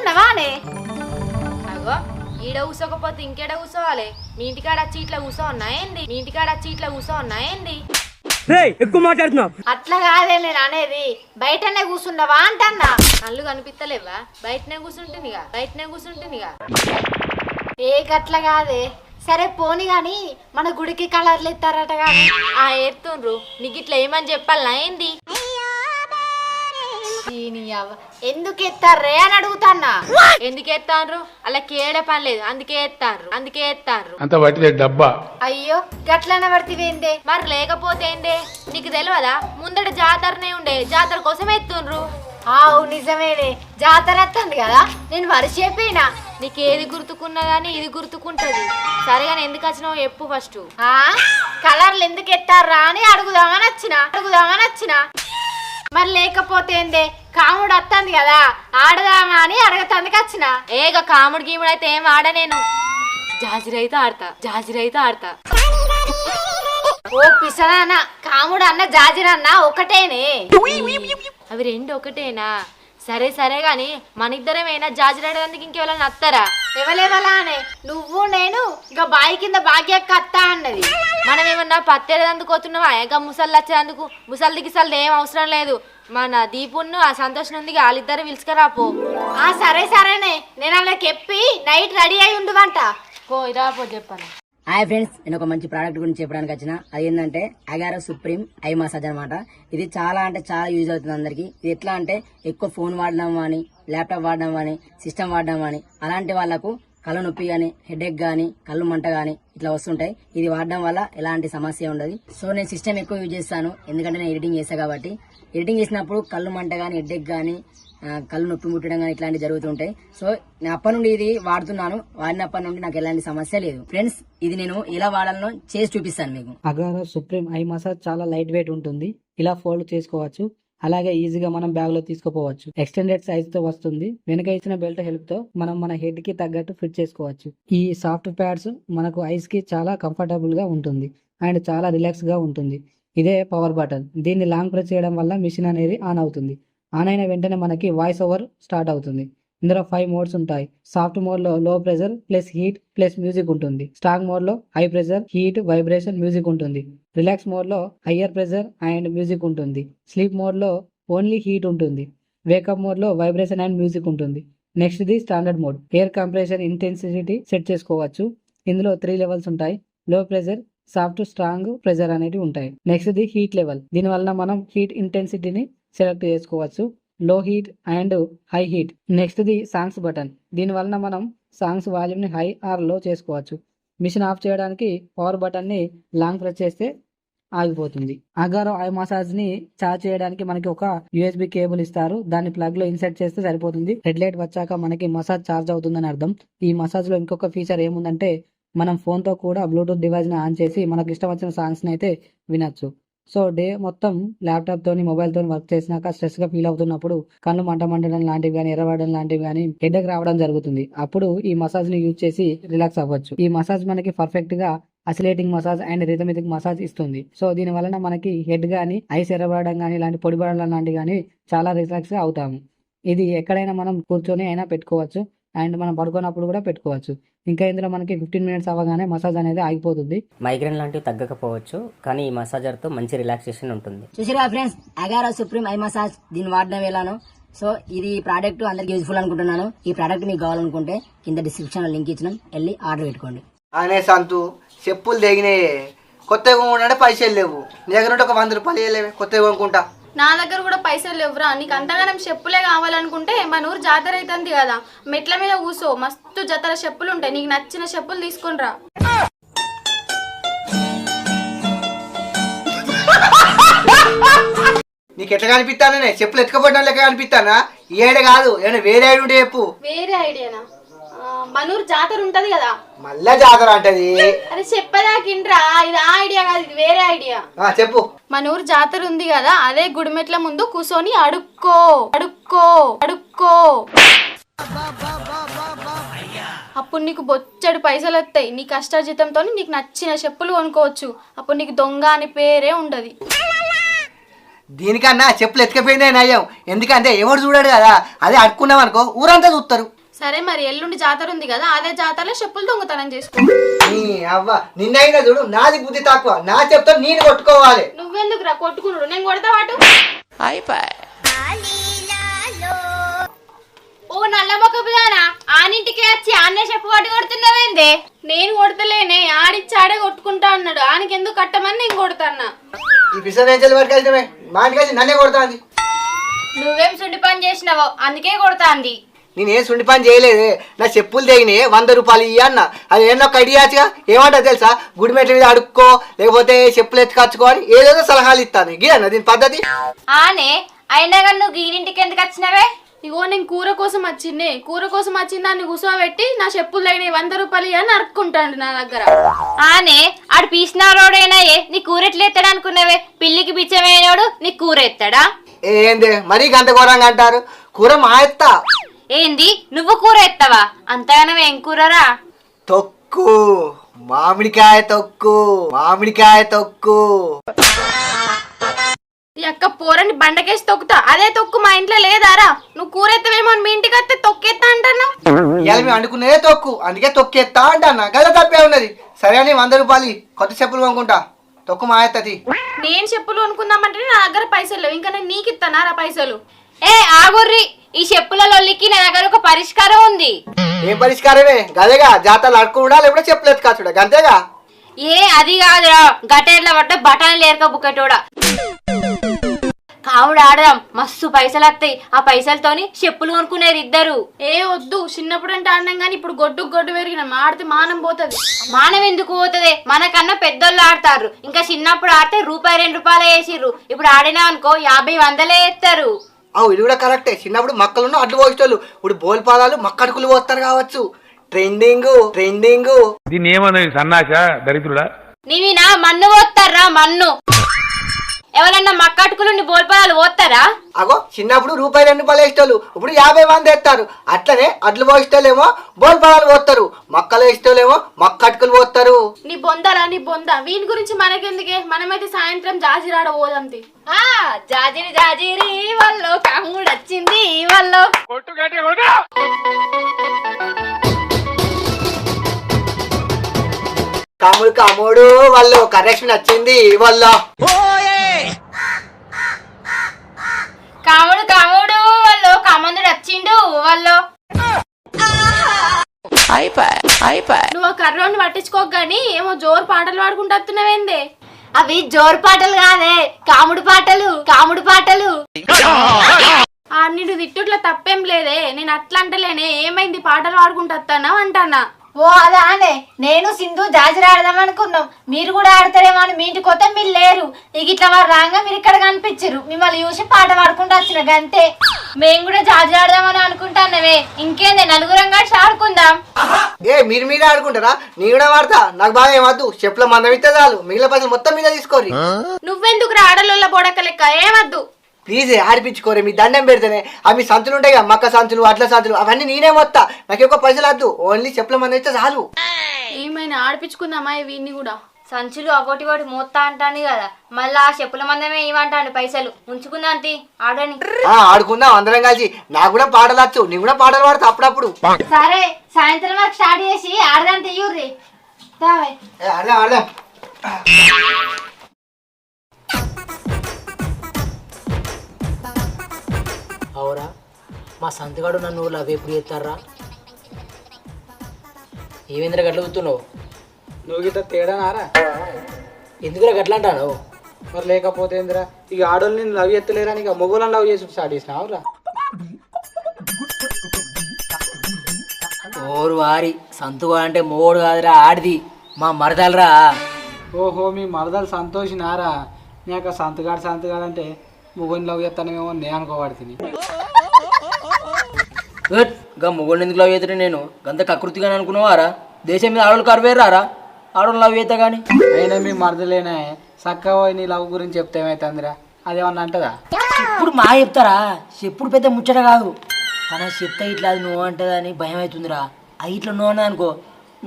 కూసున్నావానే? అగో ఈడ కూసోకపోతే ఇంకేడ కూసోవాలి? మీ ఇంటికాడ వచ్చి ఇట్లా కూసోన్నాయండి? మీ ఇంటికాడ వచ్చి ఇట్లా కూసోన్నాయండి? ఎక్కువ మాట్లాడుతున్నావు. అట్లా కాదే నేను అనేది, బయటనే కూసున్నావా అంటన్నా. కళ్ళు కనిపిస్తలేవా? బయటనే కూసుంటుందిగా. ఏ గట్ల కాదే. సరే పోని గాని మన గుడికి కలర్లు ఎత్తారట గాని. ఏరుతుండ్రు. నీకు ఇట్లా ఏమని చెప్పాలనా ఏంది? ఎందుకు ఎత్తారే అని అడుగుతాన్నా. ఎందుకు ఎత్తాన్రు? అలా కేడే పని లేదు, అందుకే ఎత్తారు. అంత పట్టిదే డబ్బా. అయ్యో గట్లనే పడితేందే? మరి లేకపోతే ఏందే? నీకు తెలియదా? ముందట జాతరనే ఉండే, జాతర కోసం ఎత్తుండ్రు. ఆవు నిజమేనే, జాతర వస్తుంది కదా, నేను వరిసేపోయినా. నీకేది గుర్తుకున్నదని ఇది గుర్తుకుంటది. సరేగాని ఎందుకు వచ్చినావు చెప్పు ఫస్ట్. కలర్లు ఎందుకు ఎత్తారా అని అడుగుదామని వచ్చిన. మరి లేకపోతే ఏందే, కాముడు వస్తుంది కదా ఆడదామా అని అడగతందుకు వచ్చిన. ఏగ కాముడు గీముడు అయితే ఏం ఆడ, నేను జాజిరైతే ఆడతా. ఓ పిసనా, కాముడు అన్న జాజిరన్న ఒకటేనే? అవి రెండు ఒకటేనా? సరే గాని మన ఇద్దరమేనా జాజిరాడడానికి ఇంకెవరైనా నత్తారా? ఎవలేవలానే? నువ్వు నేను ఇక బాయి కింద భాగ్యక్క అత్తా అన్నది. మనం ఏమన్నా పత్తేరేందుకు పోతున్నావా? ఇక ముసళ్ళు వచ్చేందుకు? ముసలి దిగిసలు ఏం అవసరం లేదు. మన దీపును ఆ సంతోషం ఉంది, వాళ్ళిద్దరు పిలుచుకరాపో. సరేనే, నేను వాళ్ళకి చెప్పి నైట్ రెడీ అయి ఉండువంట. రాపో చెప్పాను. హాయ్ ఫ్రెండ్స్, నేను ఒక మంచి ప్రోడక్ట్ గురించి చెప్పడానికి వచ్చిన. అది ఏంటంటే అగారో సుప్రీం ఐ మసాజ్ అనమాట. ఇది చాలా అంటే చాలా యూజ్ అవుతుంది అందరికి. ఇది ఎట్లా అంటే ఎక్కువ ఫోన్ వాడడం కానీ, ల్యాప్టాప్ వాడడం కానీ, సిస్టమ్ వాడడం కానీ, అలాంటి వాళ్లకు కళ్ళు నొప్పి కానీ, హెడేక్ కానీ, కళ్ళు మంట కానీ ఇట్లా వస్తుంటాయి. ఇది వాడడం వల్ల ఎలాంటి సమస్య ఉండదు. సో నేను సిస్టమ్ ఎక్కువ యూజ్ చేస్తాను, ఎందుకంటే నేను ఎడిటింగ్ చేస్తాను కాబట్టి. ఎడిటింగ్ చేసినప్పుడు కళ్ళు మంట కానీ, హెడేక్ కానీ, కళ్ళు నొప్పి ముట్టడం కానీ ఇట్లాంటివి జరుగుతుంటాయి. సో నేను అప్పటి నుండి ఇది వాడుతున్నాను. వాడినప్పటి నుండి నాకు ఎలాంటి సమస్య లేదు. ఫ్రెండ్స్, ఇది నేను ఎలా వాడాలో చేసి చూపిస్తాను మీకు. అగారో సుప్రీం ఐ మసాజ్ చాలా లైట్ వెయిట్ ఉంటుంది. ఇలా ఫోల్డ్ చేసుకోవచ్చు, అలాగే ఈజీగా మనం బ్యాగ్ లో తీసుకుపోవచ్చు. ఎక్స్టెండెడ్ సైజ్ తో వస్తుంది. వెనక ఇచ్చిన బెల్ట్ హెల్ప్ తో మనం మన హెడ్ కి తగ్గట్టు ఫిట్ చేసుకోవచ్చు. ఈ సాఫ్ట్ ప్యాడ్స్ మనకు ఐస్ కి చాలా కంఫర్టబుల్ గా ఉంటుంది అండ్ చాలా రిలాక్స్ గా ఉంటుంది. ఇదే పవర్ బటన్. దీన్ని లాంగ్ ప్రెస్ చేయడం వల్ల మిషన్ అనేది ఆన్ అవుతుంది. ఆన్ అయిన వెంటనే మనకి వాయిస్ ఓవర్ స్టార్ట్ అవుతుంది. ఇందులో 5 మోడ్స్ ఉంటాయి. సాఫ్ట్ మోడ్ లో లో pressure plus heat plus music ఉంటుంది. స్ట్రాంగ్ మోడ్ లో high pressure, heat, vibration, music ఉంటుంది. రిలాక్స్ మోడ్ లో హయ్యర్ ప్రెషర్ అండ్ మ్యూజిక్ ఉంటుంది. స్లీప్ మోడ్ లో ఓన్లీ హీట్ ఉంటుంది. వేకప్ మోడ్ లో వైబ్రేషన్ అండ్ మ్యూజిక్ ఉంటుంది. Next the standard mode. Air compression intensity set చేసుకోవచ్చు. ఇందులో 3 లెవెల్స్ ఉంటాయి. లో ప్రెషర్, సాఫ్ట్, స్ట్రాంగ్, ప్రెషర్ అనేవి ఉంటాయి. Next the heat level. దీని వలన మనం హీట్ ఇంటెన్సిటీని సెలెక్ట్ చేసుకోవచ్చు. లో heat and high heat. Next the songs button. దీని వలన మనం సాంగ్స్ వాల్యూమ్ ని హై ఆర్ లో చేసుకోవచ్చు. మిషన్ ఆఫ్ చేయడానికి పవర్ బటన్ ని లాంగ్ ప్రెస్ చేస్తే ఆగిపోతుంది. అగారో ఐ మసాజ్ ని చార్జ్ చేయడానికి మనకి ఒక USB కేబుల్ ఇస్తారు. దాన్ని ప్లగ్ లో ఇన్సర్ట్ చేస్తే సరిపోతుంది. రెడ్ లైట్ వచ్చాక మనకి మసాజ్ చార్జ్ అవుతుందని అర్థం. ఈ మసాజ్ లో ఇంకొక ఫీచర్ ఏముందంటే మనం ఫోన్ తో కూడా బ్లూటూత్ డివైస్ ని ఆన్ చేసి మనకి ఇష్టం వచ్చిన సాంగ్స్ ని అయితే వినొచ్చు. సో డే మొత్తం ల్యాప్టాప్ తోని, మొబైల్ తోని వర్క్ చేసినాక స్ట్రెస్ గా ఫీల్ అవుతున్నప్పుడు కళ్ళు మంటడం లాంటివి కానీ, ఎర్రబడడం లాంటివి కానీ, హెడేక్ రావడం జరుగుతుంది. అప్పుడు ఈ మసాజ్ ని యూజ్ చేసి రిలాక్స్ అవ్వచ్చు. ఈ మసాజ్ మనకి పర్ఫెక్ట్ గా అసిలేటింగ్ మసాజ్ అండ్ రిథమిక్ మసాజ్ ఇస్తుంది. సో దీని వలన మనకి హెడ్ గానీ, ఐస్ ఎర్రబడడం కానీ, ఇలాంటి పొడిబడడం లాంటివి కానీ చాలా రిలాక్స్ గా అవుతాము. ఇది ఎక్కడైనా మనం కూర్చొని అయినా పెట్టుకోవచ్చు అండ్ మనం పడుకున్నప్పుడు కూడా పెట్టుకోవచ్చు. ఇంకా ఇందులో మనకి 15 మినిట్స్ అవ్వగానే మసాజ్ అనేది ఆగిపోతుంది. మైగ్రేన్ లాంటివి తగ్గకపోవచ్చు, కానీ ఈ మసాజర్ తో మంచి రిలాక్సేషన్ ఉంటుంది. చూసిరా friends, Agaro supreme I massage. దీన్ని వాడడం ఎలానో. సో ఇది ప్రోడక్ట్ అందరికి యూజ్ఫుల్ అనుకుంటున్నాను. ఈ ప్రోడక్ట్ మీకు కావాలనుకుంటే కింద డిస్క్రిప్షన్ లో లింక్ ఇచ్చినాం, వెళ్ళి ఆర్డర్ పెట్టుకోండి. అనే సంతు చెప్పులు తెగినాయే, కొత్తగా కొనుక్కుంటే పైసలు లేవు. నీ దగ్గర ఉంటే ఒక 100 రూపాయలు వేయలేవు, కొత్తగా కొనుక్కుంటా. నా దగ్గర కూడా పైసలు లేవురా. నీకు అంతగానం చెప్పులే కావాలనుకుంటే మన ఊరు జాతర అవుతుంది కదా, మెట్ల మీద కూసో, మస్తు జతర చెప్పులు ఉంటాయి. నీకు నచ్చిన చెప్పులు తీసుకునిరా. నీకు ఎట్లా కనిపిస్తానే? చెప్పులు ఎత్తుకపోవడం లెక్క కనిపిస్తానా? ఏడే కాదు, ఏమైనా వేరే ఐడియా ఉంటే చెప్పు. వేరే ఐడియానా? మనూరు జాతర ఉంటది కదా. మళ్ళా జాతర అంటది. అరే చెప్పదాకిండ్రా, ఇది ఆ ఐడియా కాదు, ఇది వేరే ఐడియా. చెప్పు. మనూరు జాతర ఉంది కదా, అదే గుడిమెట్ల ముందు కూర్చొని అడుక్కో. అప్పుడు నీకు బొచ్చడి పైసలు వస్తాయి. నీ కష్టార్జితంతో నీకు నచ్చిన చెప్పులు కొనుక్కోవచ్చు. అప్పుడు నీకు దొంగ అని పేరే ఉండదు. దీనికన్నా చెప్పులు ఎత్తుకపోయిందే నయం. ఎందుకంటే ఎవరు చూడాడు కదా, అదే అడుక్కున్నాం అనుకో ఊరంతా చూస్తారు. సరే మరి ఎల్లుండి జాతర ఉంది కదా, అదే జాతరలో చెప్పులు దొంగతనం చేసుకో. నీ అవ్వ నిన్నైనా చూడు, నాది బుద్ధి తక్కువ, నా చెప్తా నేను కొట్టుకోవాలి. నువ్వెందుకు రా కొట్టుకున్నాడు, నేను కొడతా వాటు. ఓ నల్ల మొక్కపుదానా, ఆనింటికి వచ్చి ఆన్నే చెప్పు పట్టి కొడుతున్నావేందే? నేను కొడతలేనే, ఆడిచ్చి ఆడే కొట్టుకుంటా అన్నాడు. ఆనికి ఎందుకు కట్టమని నేను కొడతాన్నా. ఈ పిసరేంచలు పట్టుకెళ్తామే, మా ఇంటికి వచ్చి నన్నే కొడతాంది. నువ్వేం సుండి పని చేసినావో అందుకే కొడతాంది. నేనేం సుండి పని చేయలేదే, నా చెప్పులు తెగినాయి 100 రూపాయలు ఇయ్య అన్న. అది ఏమన్నా ఒక ఐడియాచ్గా ఏమంటా తెలుసా, గుడి మెట్ల మీద అడుక్కో, లేకపోతే చెప్పులు ఎత్తుకచ్చుకో అని ఏదేదో సలహాలు ఇస్తాను. గిదన్న దీని పద్ధతి. ఆనే అయినా కానీ నువ్వు గీనింటికి ఎందుకు వచ్చినావే? ఇగో నేను కూర కోసం వచ్చింది, కూర కోసం వచ్చింది దాన్ని కూర్చోబెట్టి నా చెప్పులు తగినాయి 100 రూపాయలు అని అరుక్కుంటాడు నా దగ్గర. ఆనే ఆడు పీసినారోడైనాయే నీ కూర ఎట్లా ఎత్తాడు అనుకున్నావే? పిల్లికి బిచ్చమైనోడు నీ కూర ఎత్తాడా? ఏందే మరీ గంట ఘోరంగా అంటారు, కూర మా ఎత్తా. ఏంది నువ్వు కూర ఎత్తావా? అంతగానం ఏం కూరరా? తొక్కు, మామిడికాయ తొక్కు, మామిడికాయ తొక్కు. ఈ అక్క పోరని బండకేసి తొక్కుతా, అదే తొక్కు మా ఇంట్లో లేదారా? నువ్వు కూర ఎత్తవేమో అని మీ ఇంటికి వస్తే తొక్కేస్తా అంటాను. ఇవాళ మేము అనుకునేదే తొక్కు, అందుకే తొక్కేస్తా అంటాను. గద తప్పే ఉన్నది. సరే అని 100 రూపాయలు కొత్త చెప్పులు కొనుక్కుంటా, తొక్కు మా ఎత్తది. నేను చెప్పులు అనుకుందామంటే నా దగ్గర పైసలు లేవు, ఇంకా నేను నీకు ఇస్తానా పైసలు? ఏ ఆగుర్రి, ఈ చెప్పుల లొల్లికి నా దగ్గర ఒక పరిష్కారం ఉంది. ఏం పరిష్కారమే? గదేగా జాతరలు అడుకుండా లేకపోతే చెప్పులు ఎత్తుకాచుడా, గంతేగా. ఏ అది కాదురా, గటేర్ల పట్ట బఠానీలు ఏరక బుక్కటోడా. కావుడు ఆడదాం, మస్తు పైసలు వస్తాయి. ఆ పైసలతోని చెప్పులు కొనుక్కునేది ఇద్దరు. ఏ వద్దు, చిన్నప్పుడు అంటే ఆడినాం కానీ ఇప్పుడు గొడ్డు పెరిగినాం, ఆడితే మానం పోతుంది. మానం ఎందుకు పోతుంది? మనకన్నా పెద్దోళ్ళు ఆడతారు. ఇంకా చిన్నప్పుడు ఆడితే ₹2 వేసిర్రు, ఇప్పుడు ఆడినా అనుకో 50-100 వేస్తారు. అవు ఇది కూడా కరెక్టే. చిన్నప్పుడు మక్కలున్న అడ్లు పోసేటోళ్ళు, ఇప్పుడు బోల్పాదాలు మక్కడుకులు పోస్తారు కావచ్చు. Trending trending. దీన్ని ఏమన్నది సన్నాస దరిద్రుడా? నీవి నా మన్ను పోతారా మన్ను. ఎవరన్నా మక్కటుకులు నీ బోల్పదాలు పోతారా? అగో చిన్నప్పుడు ₹2 వేసేటోళ్ళు ఇప్పుడు 50 మంది వేస్తారు. అట్లనే అడ్లు పోసేటోళ్ళేమో బోల్పాదాలు పోస్తారు, మక్కలు వేసేటోళ్ళేమో మక్కటుకులు పోస్తారు. నీ బొందరా నీ బొంద, వీని గురించి మనకెందుకే? మనమైతే సాయంత్రం జాజిరాడ పోదంతి. జాజిరి జాజిరి వల్లో కాముడు వచ్చింది వల్లో. కాముడు కాముడు వాళ్ళు కరెక్షన్ వచ్చింది వాళ్ళ. కాముడు కాముడు వల్లో కామందుడు వచ్చిండు వల్లో. నువ్వు ఆ కర్రోని పట్టించుకోక గానీ ఏమో జోరు పాటలు పాడుకుంటూ వస్తున్నావేందే? అవి జోరు పాటలు కాదే, కాముడు పాటలు, కాముడు పాటలు. నిన్ను తిట్టుట్లా తప్పేం లేదే, నేను అట్లా అంటలేనే. ఏమైంది పాటలు పాడుకుంటూ వస్తానా అంటానా? ఓ అదానే, నేను సింధు జాజిరి ఆడదాం అనుకున్నాం. మీరు కూడా ఆడతారేమో అని మీ ఇంటికి వస్తే మీరు లేరు. ఇక ఇట్లా వారు రాగా మీరు ఇక్కడ కనిపించరు. మిమ్మల్ని చూసి పాట పాడుకుంటూ వచ్చిన గంతే. మేము కూడా జాజిరి ఆడదామని అనుకుంటానవే. ఇంకేందే నలుగురం కలిసి ఆడుకుందాం. ఏ మీరు మీరే ఆడుకుంటారా? నీ కూడా వాడతా, నాకు బాగా ఏమద్దు. చెప్పుల మందం ఇస్తే చాలు, మిగిలిన పైసలు మొత్తం మీద తీసుకోరి. నువ్వెందుకు ఆడలోళ్ళ బొడక లెక్క? ఏమద్దు ప్లీజ్ ఆడిపించుకోరే, మీ దండం పెడితేనే. అవి సంచులు ఉంటాయి కదా, మక్క సంచులు, అట్ల సంచులు, అవన్నీ నేనే మొత్తా. నాకు ఎక్కువ పైసలు వద్దు, ఓన్లీ చెప్పుల మందం ఇస్తే చాలు. ఏమైనా ఆడిపించుకుందామా వీన్ని కూడా? సంచులు అవోటి వాటి మోత్తా అంటాను కదా, మళ్ళా ఆ చెప్పుల మందమే ఇవ్వంటాను పైసలు. ఉంచుకుందాంతి ఆడని. ఆడుకుందాం అందరం కలిసి. నాకు కూడా పాటలు వచ్చు, నీ కూడా పాటలు పాడతా అప్పుడప్పుడు. సరే సాయంత్రం వరకు స్టార్ట్ చేసి ఆడదాం తీయుర్రి. ఆడదాం ఆడదాం. అవురా, మా సంతగాడు నన్ను లవ్ ఎప్పుడు చేస్తారా? ఏమేంద్ర గట్ల కూర్చున్నావు? నువ్వు గిట్ట తేడా నారా? ఎందుకురా గట్ల అంటాను? మరి లేకపోతే ఏందిరా, ఇక ఆడోళ్ళు నేను లవ్ ఎత్తలేరా, ఇక మొగోళ్ళని లవ్ చేసి స్టార్ట్ చేసినావురా? ఓరు వారి సంతుగా అంటే మోడు కాదురా, ఆడిది మా మరదలరా. ఓహో, మీ మరదలు సంతోషినారా? నాకు సంతగాడు అంటే మొగోని లవ్ చేస్తానేమో నేను అనుకోబడుతుంది. గా మొగోడిని ఎందుకు లవ్ చేస్తే నేను గంత కకృతిగా అనుకున్నావారా? దేశం మీద ఆడోళ్ళు కరువేరారా? ఆడోళ్ళు లవ్ చేస్తా కానీ అయినా మీ మరదలేనే చక్కగా నీ లవ్ గురించి చెప్తే ఏమైతుందిరా? అదేమన్నా అంటదా? ఇప్పుడు మా చెప్తారా? చెప్పుడు పెద్ద ముచ్చట కాదు, కానీ చెప్తా ఇట్లా అది నువ్వు అంటదని భయం అవుతుందిరా. అది ఇట్లా నువ్వు అన్నా అనుకో,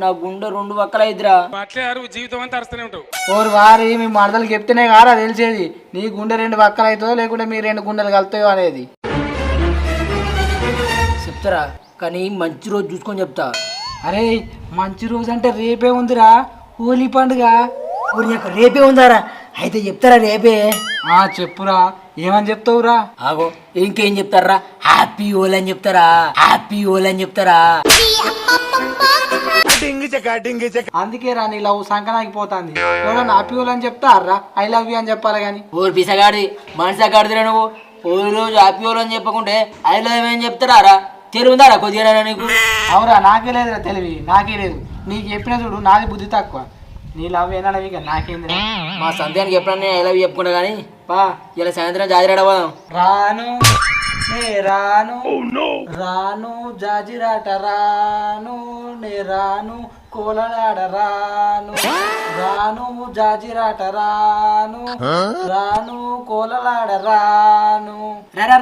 నా గుండె 2 పక్కల అయిద్దిరా. జీవితం అంతా అరుస్తూనే ఉంటావు. ఓరు వారి, మీ మరదలు చెప్తేనే కారా తెలిసేది నీ గుండె 2 పక్కలు అవుతుందో లేకుంటే మీ 2 గుండెలు కలుతాయో అనేది. చెప్తారా? కానీ మంచి రోజు చూసుకొని చెప్తా. అరే మంచి రోజు అంటే రేపే ఉందిరా, హోలీ పండుగ. రేపే ఉందారా? అయితే చెప్తారా రేపే? చెప్పురా, ఏమని చెప్తావురా? ఆగో ఇంకేం చెప్తారా? హ్యాపీ హోలీ అని చెప్తారా, హ్యాపీ హోలీ అని చెప్తారా. అందుకే రా నీ లవ్ సంకనాగిపోతుంది. ఎవరన్నా హ్యాపీ హోలీ అని చెప్తారా? ఐ లవ్ యూ అని చెప్పాలి కానీ. ఓ పిసగాడి మనసా గాడిదిరా నువ్వు. హోలీ రోజు హ్యాపీ హోలీ అని చెప్పకుంటే ఐ లవ్ ఏం చెప్తారా? తెలుగుందారా కొద్దిగా నీకు? అవురా, నాకే లేదురా తెలివి, నాకే లేదు. నీకు చెప్పిన చూడు, నాది బుద్ధి తక్కువ. నీ లవ్ ఏనా నాకేంది? మా సంధ్యానికి ఎప్పుడన్నా ఐ లవ్ చెప్పుకుంటా కానీ పా ఇలా సాయంత్రం జాజిరాడ పోదాం. రాను నే రాను, రాను జాజిరాట రాను, నే రాను కోలలాడ రాను, రాను జాజిరాట రాను, రాను కోలలాడ రాను.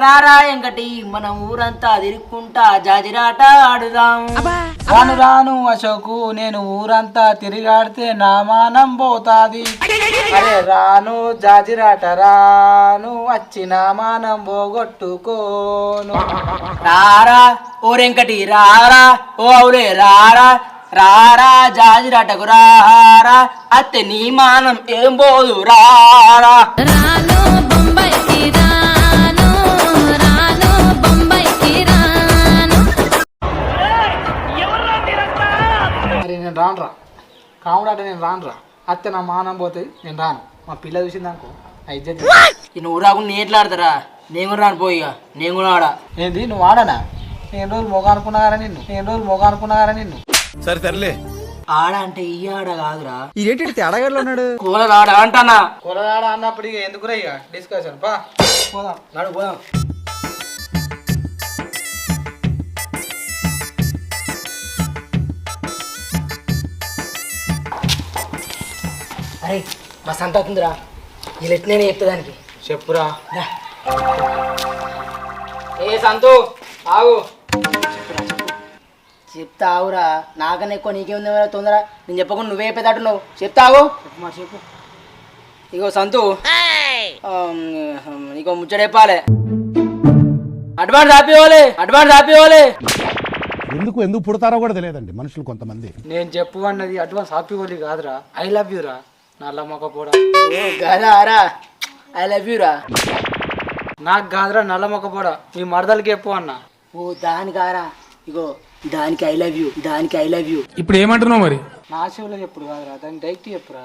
రారా ఎంకటి మన ఊరంతా తిరుక్కుంటా జాజిరాట ఆడుదాం. రాను రాను అశోకు, నేను ఊరంతా తిరిగాడితే నా మానం పోతాది. అరే రాను జాజిరాట రాను, వచ్చి నా మానం పోగొట్టుకోను. రారా ఓ వెంకటి రారా, ఓ అవులే రారా, రారా జాజిరాటకు రారా, అత్తే నీ మానం ఏం పోదు రారా. మరి నేను రానురా, కాముడాట నేను రానురా. అత్తే నా మానం పోతుంది, నేను రాను. మా పిల్ల చూసిందనుకో ఇజ్జత్. నువ్వు రాకుండా నేను ఎట్లా ఆడతారా? నేను కూడా రాను పోయిగా, నేను కూడా ఆడా. ఏంది నువ్వు ఆడనా? నేను రోజులు మొగ అనుకున్నారా నిన్ను, నేను రోజులు మొగ అనుకున్నారా నిన్ను. సరే సర్లే. ఆడ అంటే ఈ ఆడ కాదురా, ఇదేంటి తేడాగడలో ఉన్నాడు? కూలలు ఆడ అంటానా. కొలగాడ అన్నప్పుడు ఇక ఎందుకురా ఇక డిస్కషన్. పా పోదాం, నడు పోదాం. అరే మా సంత అవుతుందిరా, వీళ్ళు ఎట్లనే చెప్తాదానికి. చెప్పురా. ఏ సంతు ఆగు. చెప్తా ఆగురా, నాకన్నా ఎక్కువ నీకేముంది తొందర. నేను చెప్పకుండా నువ్వే చెప్పేటట్టు నువ్వు. చెప్తా ఆగు. చెప్పు. ఇగో సంతు, నీకో ముచ్చట చెప్పాలి. అడ్వాన్స్ ఆపివ్వాలి. ఎందుకు పుడతారో కూడా తెలియదండి మనుషులు కొంతమంది. నేను చెప్పు అన్నది అడ్వాన్స్ హ్యాపీ హోలీ కాదురా, ఐ లవ్ యూ రా. నల్ల మొక్క పోడా. కాదారా ఐ లవ్ యూ రా. నాకు కాదురా నల్ల మొక్క పోడా, మీ మరదలకి చెప్పు అన్న. ఓ దానికారా, ఇగో దానికి ఐ లవ్ యూ. ఇప్పుడు ఏమంటున్నావు మరి? నా శివులో చెప్పుడు కాదురా, దాన్ని డైరెక్ట్ చెప్పురా.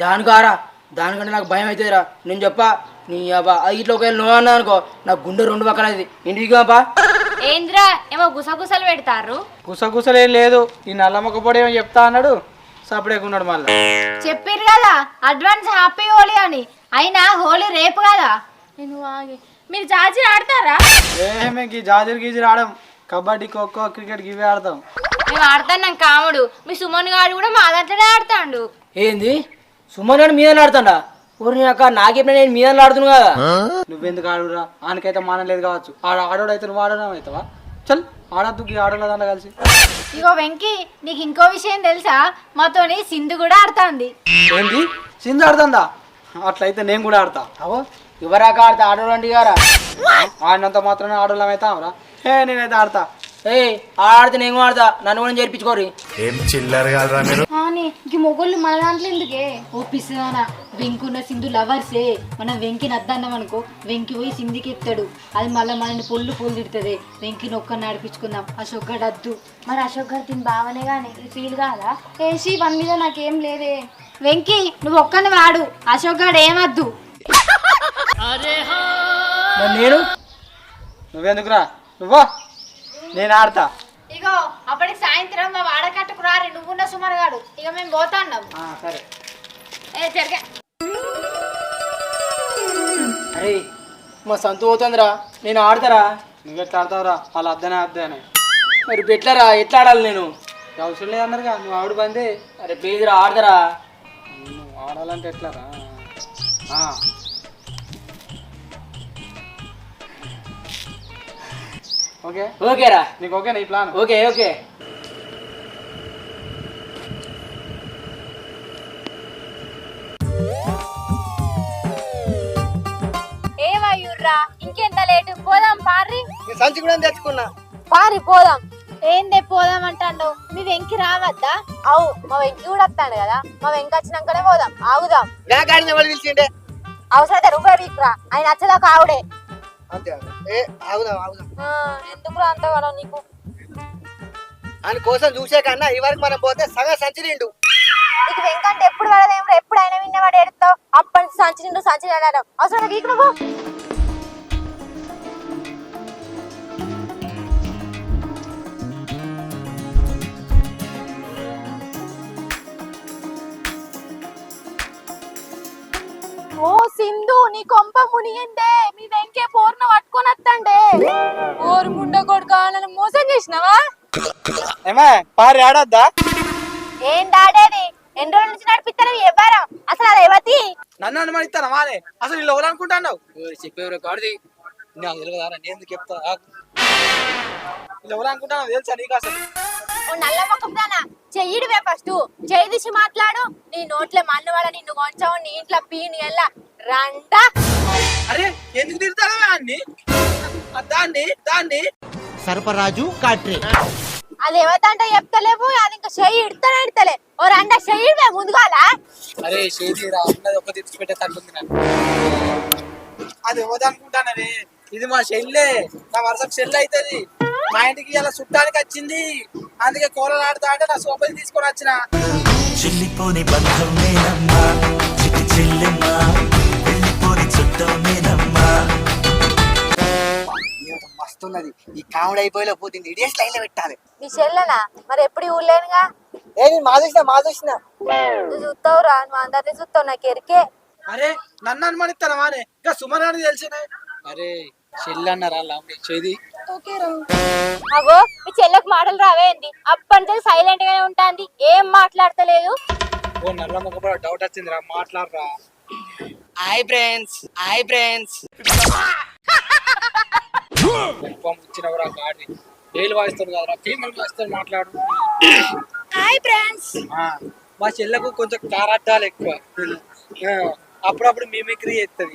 దానికారా, దానికంటే నాకు భయం అవుతుందిరా. నేను చెప్పా నీ అబ్బా ఇట్లా ఒకవేళ నువ్వు అన్నా అనుకో నాకు గుండె రెండు పక్కల ఇంటికి అబ్బా. ఏంద్రా ఏమో గుసగుసలు పెడతారు? కుసకుసలేం లేదు, ఈ నల్ల మొక్క పొడి ఏమో చెప్తా అన్నాడు, సపడేకున్నాడు మళ్ళీ. చెప్పిర్రు కదా అడ్వాన్స్ హ్యాపీ హోలీ అని. అయినా హోలీ రేపు కదా. నేను ఆగి మీరు జాజీ ఆడతారా? మేము జాజీలు గీజీలు ఆడం, కబడ్డీ ఖోఖో క్రికెట్ ఇవే ఆడతాం. మేము ఆడతాం కాముడు. మీ సుమన్ గారు కూడా మా దాంట్లోనే ఆడతాడు. ఏంది సుమన్ గారు మీద ఆడుతాడా? ఊరి అక్క నాకెప్పుడు నేను మీద ఆడుతున్నా కదా. నువ్వెందుకు ఆడురా? ఆయనకైతే మానలేదు కావచ్చు. ఆడోడు అయితే నువ్వు ఆడడం అవుతావా? చల్ ఆడద్దు, ఆడోళ్ళ కలిసి. ఇగో వెంకీ, నీకు ఇంకో విషయం తెలుసా? మాతోని సింధు కూడా ఆడుతుంది. ఏంది సింధు ఆడుతుందా? అట్లయితే నేను కూడా ఆడతా. అవో ఎవరాక ఆడతా ఆడోళ్ళండి గారా? ఆడినంత మాత్రమే ఆడోళ్ళం అవుతావురా? నేనైతే ఆడతా. ఆడితే నేను కూడా ఆడతా, నన్ను కూడా చేర్పించుకోరి. మొగోళ్ళు మన దాంట్లో ఎందుకే? ఓ పిసినానా, వెంకున్న సింధు లవర్సే. మనం వెంకిని అద్దన్నాం అనుకో, వెంకి పోయి సింధికి ఎత్తాడు. అది మళ్ళీ మనల్ని పొల్లు తిడుతుంది. వెంకిని ఒక్కరిని నడిపించుకుందాం. అశోక్ గడ్ వద్దు. మరి అశోక్ గారు తిని బావనే కానీ ఫీల్ కాదా? ఏసీ వన్ మీద నాకేం లేదే. వెంకీ నువ్వు ఒక్కని వాడు, అశోక్ గడ్ ఏమద్దు. నేను నువ్వెందుకురా? నువ్వా? నేను ఆడతా. ఇగో అప్పటికి సాయంత్రం మా వాడకట్టుకు రారి, నువ్వున్న సుమర్ గాడు. ఇక మేము పోతాన్నాం. సరే. జరిగా అరే మా సంతు పోతుందిరా, నేను ఆడతారా? నువ్వెట్లా ఆడతావురా? వాళ్ళ అద్దనే అని. మరి పెట్లరా, ఎట్లా ఆడాలి నేను? అవసరం లేదన్నారుగా, నువ్వు ఆవిడ బందే. అరే ప్లీజ్ రా ఆడతారా? నువ్వు ఆడాలంటే ఎట్లారా? ఓకేరా, నీకు ఓకే నీ ప్లాన్? ఓకే. ఏమయ్యుర్రా, ఇంకెంత లేటు? పోదాం పార్రి. సంచి కూడా తెచ్చుకున్నా. పారి పోదాం. ఏందే పోదామంటాడు? మీ వెంకి రావద్దా? అవు మా వెంకి కూడా వస్తాడు కదా, మా వెంకి వచ్చినాకనే పోదాం. ఆగుదాం. నా గాడిని ఎవరు పిలిచిండే? అవసరం రూపాయి వీక్రా, ఆయన వచ్చేదాకా ఆవుడే. అంతే ఏ ఆగుదాం ఆగుదాం. ఎందుకు అంత కదా నీకు? ఆయన కోసం చూసే కన్నా ఈ వరకు మనం పోతే సగం సంచి నిండు. నీకు వెంకంటే ఎప్పుడు పడదేమో, ఎప్పుడు అయినా విన్నవాడు ఎడుతావు. అప్పటి నుంచి సంచి నిండు సంచి నిండు అవసరం వీక్ నువ్వు. ఓ సింధు, నీ కొంప మునిగిందే. మీ వెంకే పూర్ణ పట్టుకొని వస్తాండే. ఓరు ముండ కొడుక, నన్ను మోసం చేసినావా? ఏమే పారి ఆడొద్దా? ఏం దాడేది? ఎన్ని రోజుల నుంచి నడిపిస్తాను ఎవరు అసలు? అది ఎవతి నన్ను అనుమానిస్తాను మానే. అసలు వీళ్ళు ఎవరు అనుకుంటున్నావు? చెప్పేవారు కాడిది నాకు తెలియదా? నేను ఎందుకు చెప్తా? వీళ్ళు ఎవరు అనుకుంటున్నావు తెలుసా నీకు? అసలు నల్ల ముఖం దానా, చెయ్యిడివే ఫస్ట్. చెయ్యి తీసి మాట్లాడు. నీ నోట్లే మన్నవాడ నిన్ను కొంచెం నీ ఇంట్లో పీని ఎలా రంట. అరే ఎందుకు తిడతారా అన్ని? దాన్ని దాన్ని సర్పరాజు కాట్రే అది ఎవతంటే చెప్తలేవు. అది ఇంకా చెయ్యి ఇడతానే ఇడతలే. ఓ రంట చెయ్యివే ముందుగాల. అరే చేతిరా అన్నది ఒక్క తెచ్చి పెట్టేటట్టుంది నాకు. అది ఎవరు అనుకుంటానరే? ఇది మా చెల్లె, నా వరుసకు చెల్లె అవుతుంది. మా ఇంటికి ఇలా చుట్టానికి వచ్చింది, అందుకే కూరలు ఆడుతా అంటే నా సోపతి తీసుకొని వచ్చిన. చెల్లిపోని బంధం నేనమ్మా, చిటి చెల్లెమ్మా, వెళ్ళిపోని చుట్టం నేనమ్మా. మస్తున్నది ఈ కామెడీ అయిపోయేలా పోతుంది. ఇడియస్ లైన్ లో పెట్టాలి. నీ చెల్లెనా? మరి ఎప్పుడు ఊర్లేనుగా. ఏ నేను మా చూసిన నువ్వు చూస్తావురా, నువ్వు అందరినీ చూస్తావు. నాకు ఎరికే. అరే నన్ను అనుమానిస్తారా మానే? ఇంకా సుమరాని తెలిసిన. అరే చెల్లి అన్నారా చేది? అగో మీ చెల్లెకు మాటలు రావేంది? అప్పటి సైలెంట్ గానే ఉంటాంది, ఏం మాట్లాడతలేదు. ఓ నల్ల ముఖ డౌట్ వచ్చింది రా, మాట్లాడరా. Hi friends, hi friends. ఇచ్చినవరా గాడి ఏళ్ళు వాయిస్తాను కదరా, ఫీమేల్ వాయిస్తాను మాట్లాడు. Hi friends. మా చెల్లకు కొంచెం కారాటాలు ఎక్కువ, అప్పుడప్పుడు మిమిక్రీ చేస్తుంది.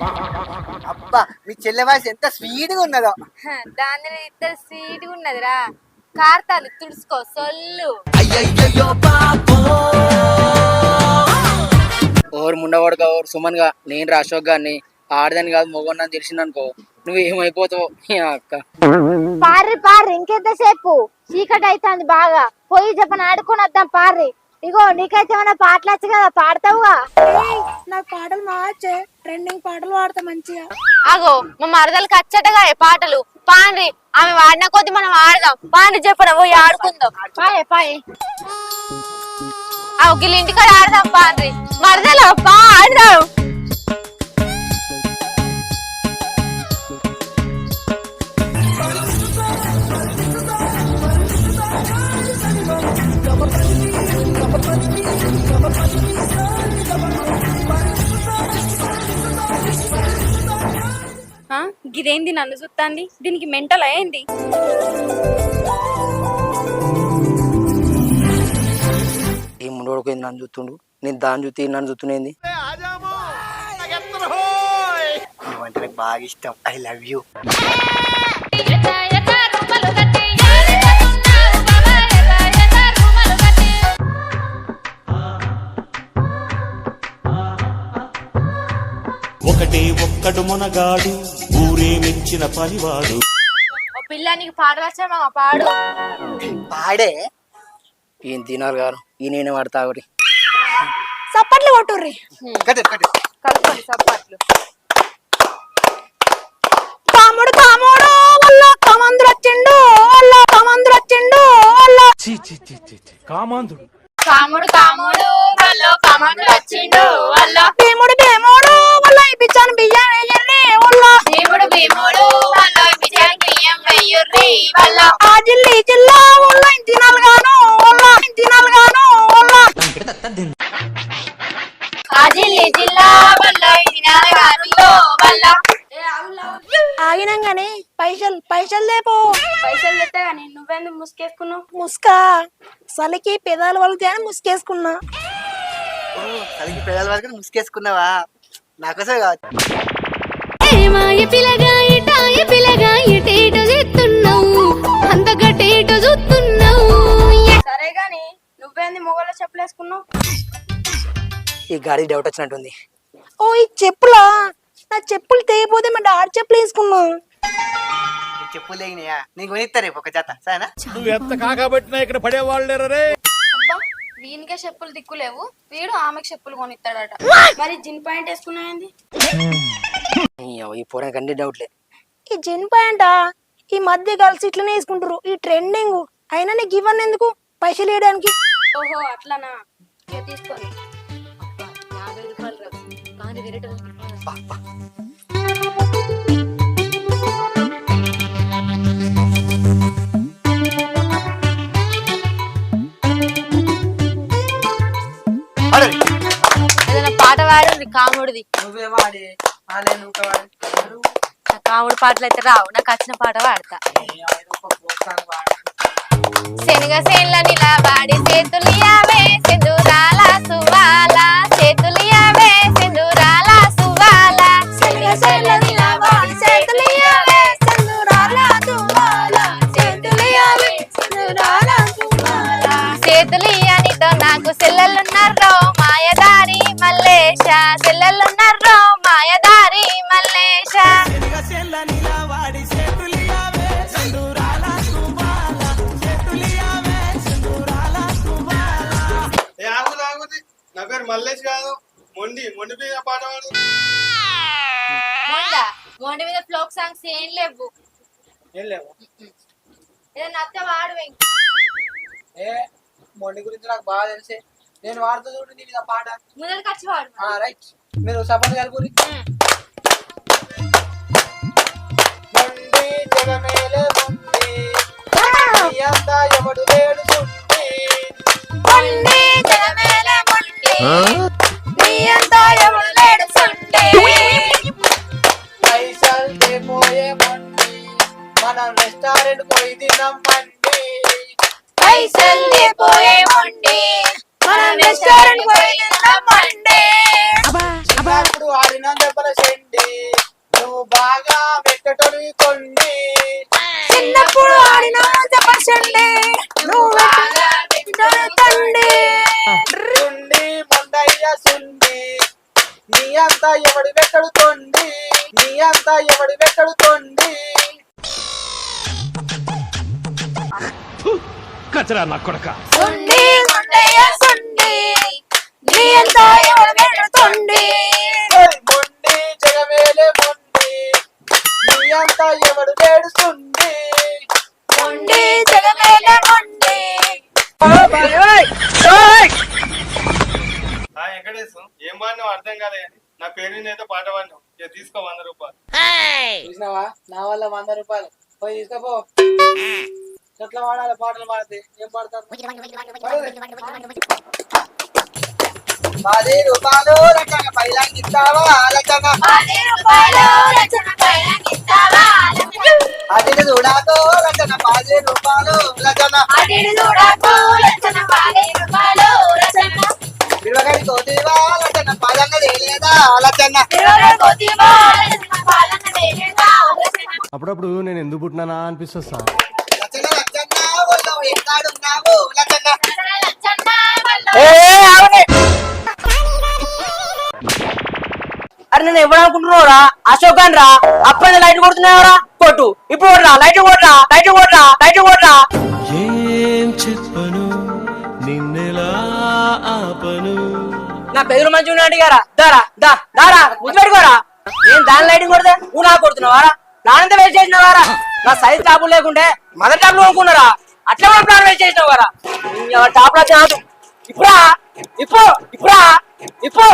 అబ్బా మీ చెల్లె వాయిస్ ఎంత స్వీట్ గా ఉన్నదో. దాని ఇద్దరు సీట్ ఉన్నదిరా. కార్తాలు తుడుచుకో సొల్లు. ఓరు ముండవాడుగా ఓరు సుమన్ గా నేను రా అశోక్ గారిని ఆడదాన్ని కాదు మొగొందని తెలిసిందనుకో నువ్వు ఏమైపోతావు అక్క. పార్రి పార్రి ఇంకెంతసేపు? చీకటి అవుతుంది బాగా. పోయి చెప్పని ఆడుకొని వద్దాం పార్రి. ఇగో నీకైతే ఏమైనా పాటలు వచ్చు కదా, పాడతావుగా? నాకు పాటలు మార్చే, ట్రెండింగ్ పాటలు పాడతా మంచిగా. అగో మా మరదలకి అచ్చటగా పాటలు పాండ్రి. ఆమె వాడిన కొద్ది మనం ఆడదాం. పాండ్రి చెప్పన పోయి ఆడుకుందాం. పాయే పాయే. గిల్లి ఇంటికాడ ఆడదాం పాండ్రి. మరదల పా ఆడదాం. గిదేంది నన్ను చూస్తాంది? దీనికి మెంటల్ అయింది. ఈ ముండోడుకు నన్ను చూస్తుండు, నేను దాన్ని చూస్తే నన్ను చూస్తున్నాయింది. అంటే నాకు బాగా ఇష్టం. I love you. ఒకటే ఒక్కడు మునగాడు, ఊరే మెచ్చిన పనివాడు. ఓ పిల్ల నీకు పాటలు వచ్చా? మా పాడు. పాడే ఈయన తినాలి గారు, ఈ నేనే వాడతా ఒకటి. చప్పట్లు కొట్టుర్రి. కలుపుకోండి చప్పట్లు. కాముడు కాముడు వల్ల కమందులు వచ్చిండు, వల్ల కమందులు వచ్చిండు, వల్ల కామాంధుడు. కాముడు కాముడు వల్ల కమందులు వచ్చిండు, వల్ల భీముడు భీముడు వల్ల ఇప్పించాను బియ్యం వేయండి, వల్ల భీముడు భీముడు వల్ల బియ్యం బియ్యం వెయ్యుర్రి, వల్ల ఆ జిల్లి జిల్లా వల్ల ఇంటి నల్గాను, వల్ల ఇంటి నల్గాను, వల్ల ఆ జిల్లి జిల్లా వల్ల దినాలగానులో వల్ల. ఆగినంగానే పైసలు పైసలు లేపో. పైసలు తెస్తే కానీ నువ్వెందుకు ముసుకేసుకున్నావు? ముస్కా సలికి పెదాలు వాళ్ళకి అని ముసుకేసుకున్నా. కలిగి పిల్లల వరకు ముసుకేసుకున్నావా? నాకోసమే కాదు. పిల్లగా ఇటాయ పిల్లగా ఇటేట చేస్తున్నావు అంత ఈ గాడి డౌట్ వచ్చినట్టుంది. ఓ ఈ చెప్పులా, నా చెప్పులు తెగిపోతే మా డాడీ చెప్పులు వేసుకున్నా. ఈ చెప్పులు తెగినాయా? నీకు కొనిస్తారు రేపు ఒక జత సరేనా? నువ్వు ఎంత కాకబట్టినా ఇక్కడ పడేవాళ్ళు లేరే. అబ్బా వీనికే చెప్పులు దిక్కులేవు, వీడు ఆమెకు చెప్పులు కొనిస్తాడట. మరి జిన్ ప్యాంట్ వేసుకున్నాయండి? ఈ పూర కంటే డౌట్లే. ఈ జిన్ ప్యాంటా ఈ మధ్య గర్ల్స్ ఇట్లనే వేసుకుంటారు, ఈ ట్రెండింగ్. అయినా నీకు ఇవన్నీ ఎందుకు, పైసలు వేయడానికి? ఓహో అట్లనా, తీసుకోండి. 50 రూపాయలు రావు కానీ వేరే ఏదైనా పాట పాడు కాముడిది. నువ్వే వాడి వాళ్ళే నువ్వు వాడి కాముడు పాటలు అయితే రావు, నాకు వచ్చిన పాట పాడతా. శనగ సేన్ల నిలబడి చేతులియావే సింధూరాల సువాల, చేతులియావే సింధూరాల సువాల. శనగ సేన్ల నిలబడి చేతులియావే సింధూరాల సువాల, చేతులియావే సింధూరాల సువాల. చేతులియనితో నాకు సెల్లెలున్నారో మాయదారి మల్లేశ, సెల్లెలున్నారో మాయదారి మల్లేశ. నా పేరు మల్లేష్ కాదు, మొండి మొండి మీద పాట పాడు. మొండి మీద ఫ్లోక్ సాంగ్స్ ఏం లేవు. ఏం లేవు? ఏదైనా అత్త వాడు. ఏ మొండి గురించి నాకు బాగా తెలిసే, నేను వాడుతూ చూడు నీ మీద పాట. ముందరికి వచ్చి వాడు. రైట్, మీరు సపోర్ట్ కలుపురి. మొండి జగమేలే మొండి, నీ అంతా ఎవడు లేడు సుండి. మొండి జగమేలే మొండి, నీ అంతా ఎవడు లేడు సుండి. పైసలు పోయే మొండి, మనం రెస్టారెంట్ పోయి తిన్నాం మండి. పైసలు పోయే మొండి, మనం రెస్టారెంట్ పోయి తిన్నాం మండి. చిన్నప్పుడు ఆడిన దెబ్బల చెండి, నువ్వు బాగా వెక్కటొలి కొండి. చిన్నప్పుడు ఆడిన చెప్పండి, నువ్వు బాగా తండ్రి. సుండి మొండయ్య సుండి, నీ అంతా ఎవడు వెక్కడు కొండి, నీ అంతా ఎవడు వెక్కడు కొండి. కచరా నా కొడక. సుండి మొండయ్య సుండి, నీ అంతా ఎవడు వెక్కడుతోండి. మొండి జగమేలే మొండి, నీ అంతా ఎవడు లేడు సుండి. మొండి జగమేలే మొండి. వెంకటేశ్ ఏం పాడినావు అర్థం కాలే, నా పేరు మీద అయితే పాట పాడినావు. తీసుకో 100 రూపాయలు. చూసినావా, నా వల్ల 100 రూపాయలు పోయి తీసుకోపో. ఎట్లా పాడాలి, పాటలు పాడితే ఏం పాడతారు? 10 రూపాయలు రచన పైలాంగి ఇస్తావా ఆలోచన, 10 రూపాయలు రచన పైలాంగిస్తావా ఆలోచన. అది చూడాతో రచన 10 రూపాయలు రచన, అది చూడకు రచన 10 రూపాయలు రచన. విలువగడి తోటివా రచన పాలన్నది లేదా ఆలోచన. తిరువరగొతివా రచన పాలన్నదే లేదా ఆలోచన. అప్పుడప్పుడు నేను ఎందుకు పుట్టినానా అనిపిస్తుంది సార్. రచన రచన ఒళ్ళో ఎక్కడున్నావు రచన. రచన లచ్చన్న వల్ల. అరే నేను ఎవరు అనుకుంటున్నావురా, అశోక్ అని రా. అప్పుడు లైట్ కొడుతున్నావురా, కొట్టు. ఇప్పుడు కొడరా, లైట్ కొడరా, లైట్ కొడరా, లైట్ కొడరా. ఏం చెప్పను నిన్నెలా ఆపను. నా పెదరు మంచి ఉన్నాడు గారా, దారా దారా గుర్తుపెట్టుకోరా. నేను దాని లైటింగ్ కొడితే నువ్వు నాకు కొడుతున్నావారా, నానంతా వేస్ట్ చేసినవారా. నా సైజ్ టాపులు లేకుంటే మదర్ టాపులు కొనుక్కున్నారా, అట్లా కూడా ప్లాన్ వేస్ట్ చేసినవారా. టాప్ లో కాదు ఇప్పుడా, ఇప్పుడు ఇప్పుడా, ఇప్పుడు